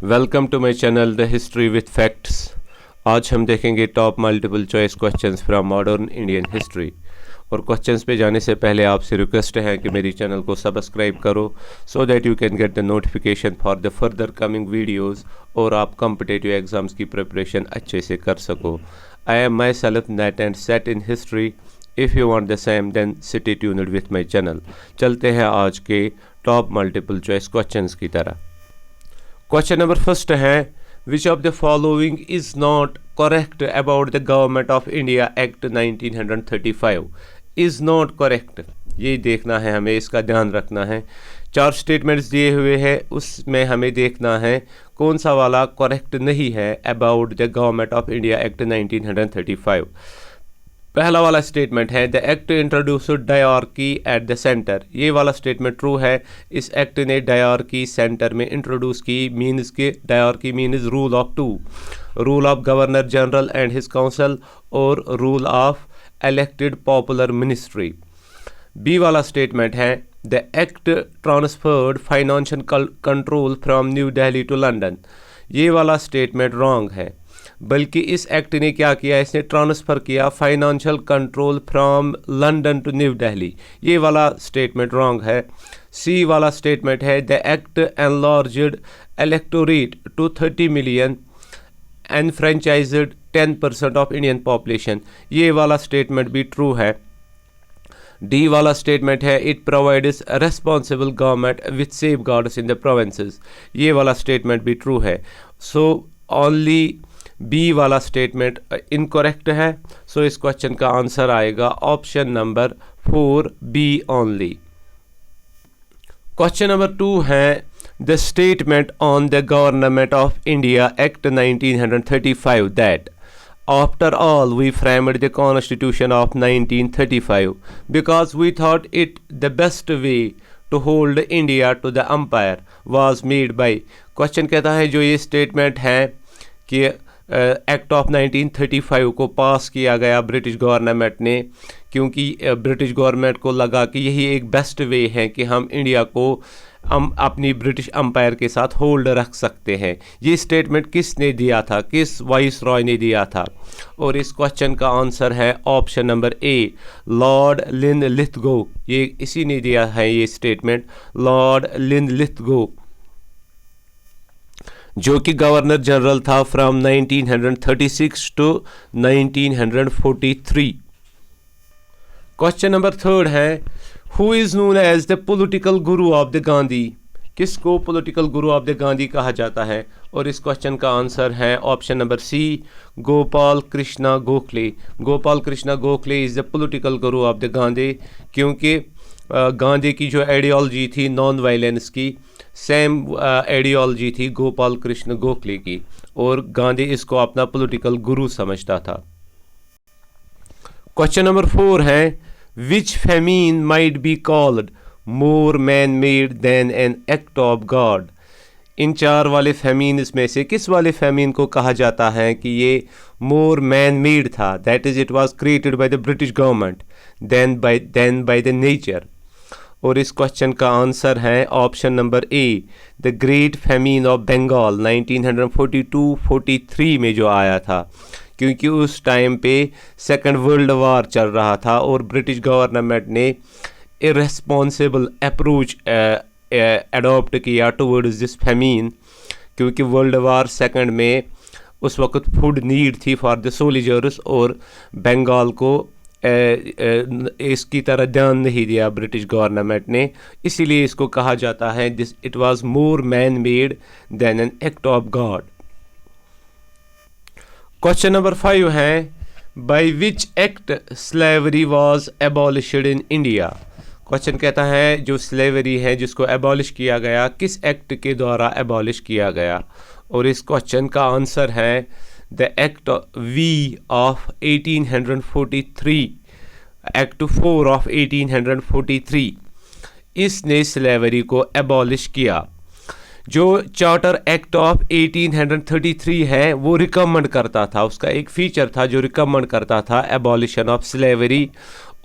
Welcome to my channel the history with facts. आज हम देखेंगे top multiple choice questions from modern Indian history. और questions पे जाने से पहले आपसे रिक्वेस्ट है कि मेरी चैनल को सब्सक्राइब करो so that you can get the notification for the further coming videos और आप कॉम्पिटिटिव एग्जाम्स की प्रिपरेशन अच्छे से कर सको। I am myself NET and SET in history. If you want the same then stay tuned with my channel. चलते हैं आज के टॉप मल्टीपल चॉइस क्वेश्चंस की तरह। क्वेश्चन नंबर फर्स्ट है, which of the following is not correct about the government of India act 1935। Is not correct, ये देखना है हमें, इसका ध्यान रखना है। 4 स्टेटमेंट्स दिए हुए हैं, उसमें हमें देखना है कौन सा वाला करेक्ट नहीं है about the government of India act 1935। पहला वाला स्टेटमेंट है the act introduced dyarchy at the centre. ये वाला स्टेटमेंट ट्रू है। इस एक्ट ने डायरकी सेंटर में इंट्रोड्यूस की। मीन्स के dyarchy means rule of 2, rule of governor general and his council और rule of elected popular ministry. B वाला स्टेटमेंट है the act transferred financial control from new Delhi to London. ये वाला statement wrong है, बल्कि इस एक्ट ने क्या किया, इसने ट्रांसफ़र किया financial control from London to New Delhi. ये वाला स्टेटमेंट रॉन्ग है। सी वाला स्टेटमेंट है the act enlarged electorate to 30 million and franchised 10% of Indian population. ये वाला स्टेटमेंट भी ट्रू है। डी वाला स्टेटमेंट है it provides responsible government with safeguards in the provinces. ये वाला स्टेटमेंट भी ट्रू है। सो ओनली बी वाला स्टेटमेंट इनकरेक्ट है। सो इस क्वेश्चन का आंसर आएगा option number 4 B only. Question number 2 है the statement on the government of India act 1935 that after all we framed the constitution of 1935 because we thought it the best way to hold India to the empire was made by। Question कहता है जो ये statement है कि act of 1935 को पास किया गया British government ने, क्योंकि ब्रिटिश गवर्नमेंट को लगा कि यही एक बेस्ट वे है कि हम इंडिया को अपनी ब्रिटिश एम्पायर के साथ होल्ड रख सकते हैं। ये स्टेटमेंट किसने दिया था, किस वाइस रॉय ने दिया था? और इस क्वेश्चन का आंसर है ऑप्शन नंबर ए लॉर्ड लिनलिथगो। ये इसी ने दिया है ये स्टेटमेंट, लॉर्ड लिनलिथगो, जो कि गवर्नर जनरल था फ्रॉम 1936 टू 1943। क्वेश्चन नंबर 3 है who is known as the political guru of the Gandhi. किसको political guru of the Gandhi कहा जाता है? और इस क्वेश्चन का आंसर है option number C Gopal Krishna Gokhale. Gopal Krishna Gokhale is the political guru of the Gandhi, क्योंकि गांधी की जो आइडियोलॉजी थी नॉन वायलेंस की, सेम आइडियोलॉजी थी गोपाल कृष्ण गोखले की, और गांधी इसको अपना पॉलिटिकल गुरु समझता था। क्वेश्चन नंबर 4 है which famine might be called more man made then an act of God. इन 4 वाले फेमीन्स में से किस वाले फेमीन को कहा जाता है कि ये मोर मैन मेड था? That is it was created by the British government then by the nature. और इस क्वेश्चन का आंसर है option number A the great famine of Bengal 1942-43 में जो आया था, क्योंकि उस टाइम पे सेकंड वर्ल्ड वार चल रहा था और ब्रिटिश गवर्नमेंट ने इररेस्पॉन्सिबल अप्रोच अडॉप्ट किया टुवर्ड्स दिस फेमीन, क्योंकि वर्ल्ड वार सेकंड में उस वक्त फूड नीड थी फॉर द सोल्जर्स, और बंगाल को इसकी तरह ध्यान नहीं दिया ब्रिटिश गवर्नमेंट ने, इसीलिए इसको कहा जाता है this it was more man made then an act of God. Question number 5 है by which act slavery was abolished in India. Question कहता है जो स्लेवरी है जिसको एबॉलिश किया गया, किस एक्ट के द्वारा एबॉलिश किया गया? और इस क्वेश्चन का आंसर है the act V of 1843, act 4 of 1843। इसने स्लेवरी को एबॉलिश किया। जो चार्टर एक्ट ऑफ 1833 है वो रिकमेंड करता था, उसका एक फीचर था जो रिकमेंड करता था एबॉलिशन ऑफ स्लेवरी,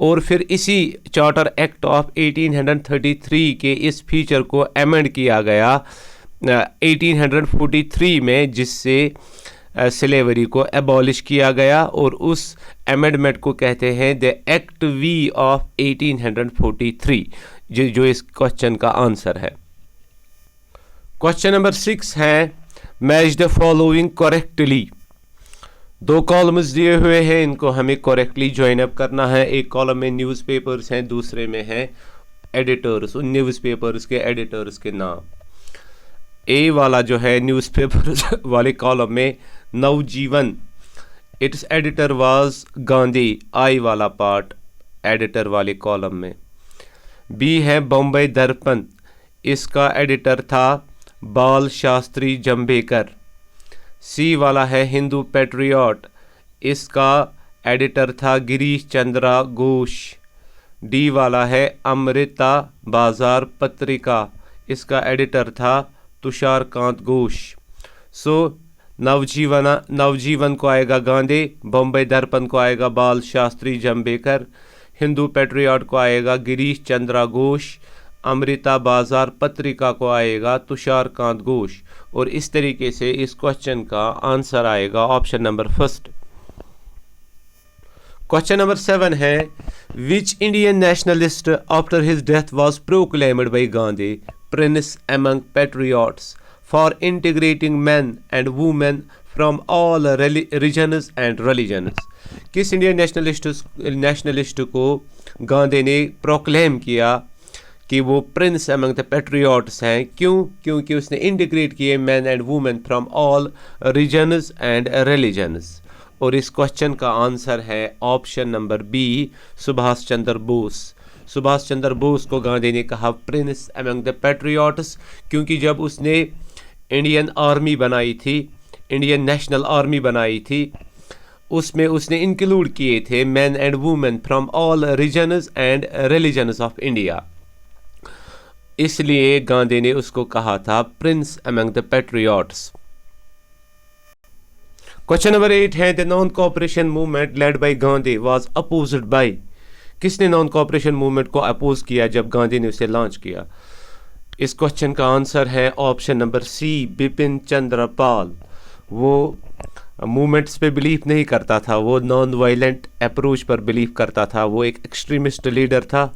और फिर इसी चार्टर एक्ट ऑफ 1833 के इस फीचर को अमेंड किया गया 1843 में, जिससे स्लेवरी को एबॉलिश किया गया, और उस अमेंडमेंट को कहते हैं द एक्ट वी ऑफ 1843, जो इस क्वेश्चन का आंसर है। क्वेश्चन नंबर 6 है match the following correctly. 2 columns दिए हुए हैं, इनको हमें करेक्टली ज्वाइन अप करना है। एक कॉलम में न्यूज़पेपर्स हैं, दूसरे में है एडिटर्स, उन न्यूज़पेपर्स के एडिटर्स के नाम। ए वाला जो है न्यूज़पेपर्स वाले कॉलम में नवजीवन, इट्स एडिटर वाज गांधी, आई वाला पार्ट एडिटर वाले कॉलम में। बी है बॉम्बे दर्पण, इसका एडिटर था बाल शास्त्री जंभेकर। सी वाला है हिंदू पैट्रियट, इसका एडिटर था गिरीश चंद्रा घोष। डी वाला है अमृता बाजार पत्रिका, इसका एडिटर था तुषार कांत घोष। सो नवजीवन को आएगा गांधी, बॉम्बे दर्पण को आएगा बाल शास्त्री जंभेकर, हिंदू पैट्रियट को आएगा गिरीश चंद्रा घोष, अमृता बाजार पत्रिका को आएगा तुषार कांत घोष। और इस तरीके से इस क्वेश्चन का आंसर आएगा option number first. Question number 7 है which Indian nationalist after his death was proclaimed by Gandhi prince among patriots for integrating man and women from all regions and religions. किस इंडियन नेशनलिस्ट को गांधी ने proclaim किया कि वो Prince among the patriots हैं? क्यों? क्योंकि उसने इंटीग्रेट किए man and women from all regions and religions. और इस क्वेश्चन का आंसर है option number B, Subhash Chandra Bose. Subhash Chandra Bose को गांधी ने कहा प्रिंस एमंग द पैट्रियट्स, क्योंकि जब उसने इंडियन आर्मी बनाई थी, इंडियन नेशनल आर्मी बनाई थी, उसमें उसने इंक्लूड किए थे man and women from all regions and religions of India, इसलिए गांधी ने उसको कहा था prince among the patriots. Question number 8 है the non cooperation movement led by Gandhi was opposed by. किसने नॉन कोऑपरेशन मूवमेंट को अपोज किया जब गांधी ने उसे लॉन्च किया? इस क्वेश्चन का आंसर है ऑप्शन नंबर सी, बिपिन चंद्र पाल। वो मूवमेंट्स पे बिलीव नहीं करता था, वो नॉन वायलेंट अप्रोच पर बिलीव करता था, वो एक एक्सट्रीमिस्ट लीडर था।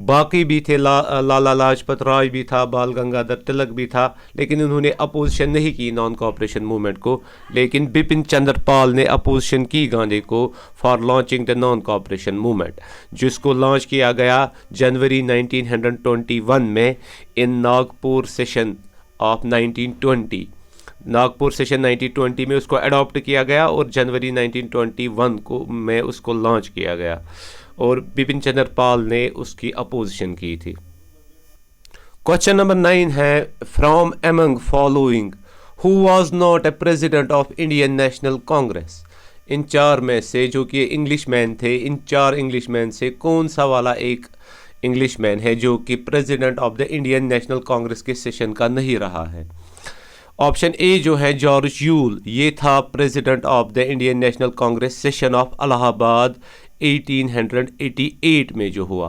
बाकी भी थे, लाला लाजपत राय भी था, बाल गंगाधर तिलक भी था, लेकिन उन्होंने अपोजिशन नहीं की नॉन कोऑपरेशन मूवमेंट को। लेकिन बिपिन चंद्र पाल ने अपोजिशन की गांधी को for launching the non cooperation movement, जिसको लॉन्च किया गया जनवरी 1921 में in Nagpur session of 1920। Nagpur session 1920 में उसको अडॉप्ट किया गया और जनवरी 1921 को में उसको लॉन्च किया गया, और बिपिन चंद्र पाल ने उसकी अपोजिशन की थी। क्वेश्चन नंबर 9 है from among following who was not a president of Indian national Congress. इन 4 में से, जो कि इंग्लिशमैन थे, इन 4 इंग्लिशमैन से कौन सा वाला एक इंग्लिशमैन है जो कि president of the Indian national Congress के सेशन का नहीं रहा है? ऑप्शन ए जो है जॉर्ज यूल, ये था president of the Indian national Congress session of Allahabad 1888 में जो हुआ।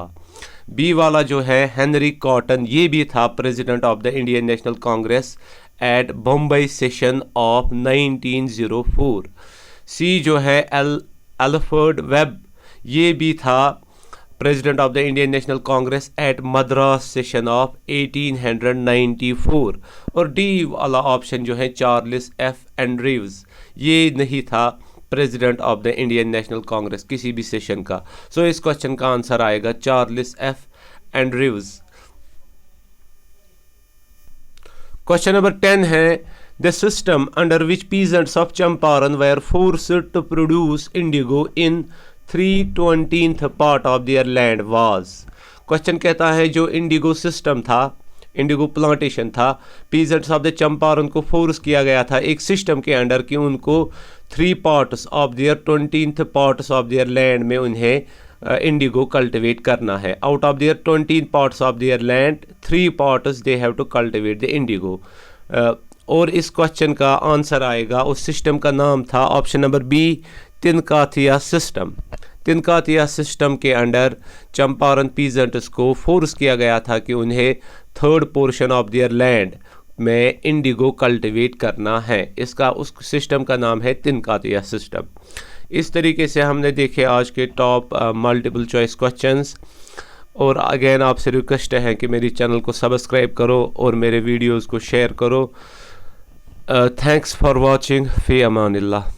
बी वाला जो है हेनरी कॉटन, ये भी था president of the Indian national Congress at Bombay session of 1904। C जो है अल्फ्रेड वेब, ये भी था president of the Indian national Congress at Madras session of 1894। और डी वाला ऑप्शन जो है चार्ल्स एफ एंड्रयूज, ये नहीं था president of the Indian national Congress किसी भी सेशन का। सो इस क्वेश्चन का आंसर आएगा Charles F Andrews. Question number 10 है the system under which peasants of Champaran were forced to produce indigo in 3/20th part of their land was. Question कहता है जो इंडिगो सिस्टम था, इंडिगो प्लांटेशन था, पीजेंट्स ऑफ द चंपारण को force किया गया था एक सिस्टम के अंडर कि उनको 3 parts of their 20th parts of their land में उन्हें इंडिगो कल्टिवेट करना है। Out of their 20 parts of their land 3 parts they have to cultivate the indigo. और इस क्वेश्चन का आंसर आएगा, उस सिस्टम का नाम था option number B, Tinkathia system. Tinkathia system के अंडर चंपारण पीजेंट्स को फोर्स किया गया था कि उन्हें 3rd portion of their land में इंडिगो कल्टिवेट करना है। इसका उस सिस्टम का नाम है तिनकातिया सिस्टम। इस तरीके से हमने देखे आज के टॉप मल्टीपल चॉइस क्वेश्चंस। और अगेन आपसे रिक्वेस्ट है कि मेरी चैनल को सब्सक्राइब करो और मेरे वीडियोस को शेयर करो। Thanks for watching. फ़ी अमानिल्लाह।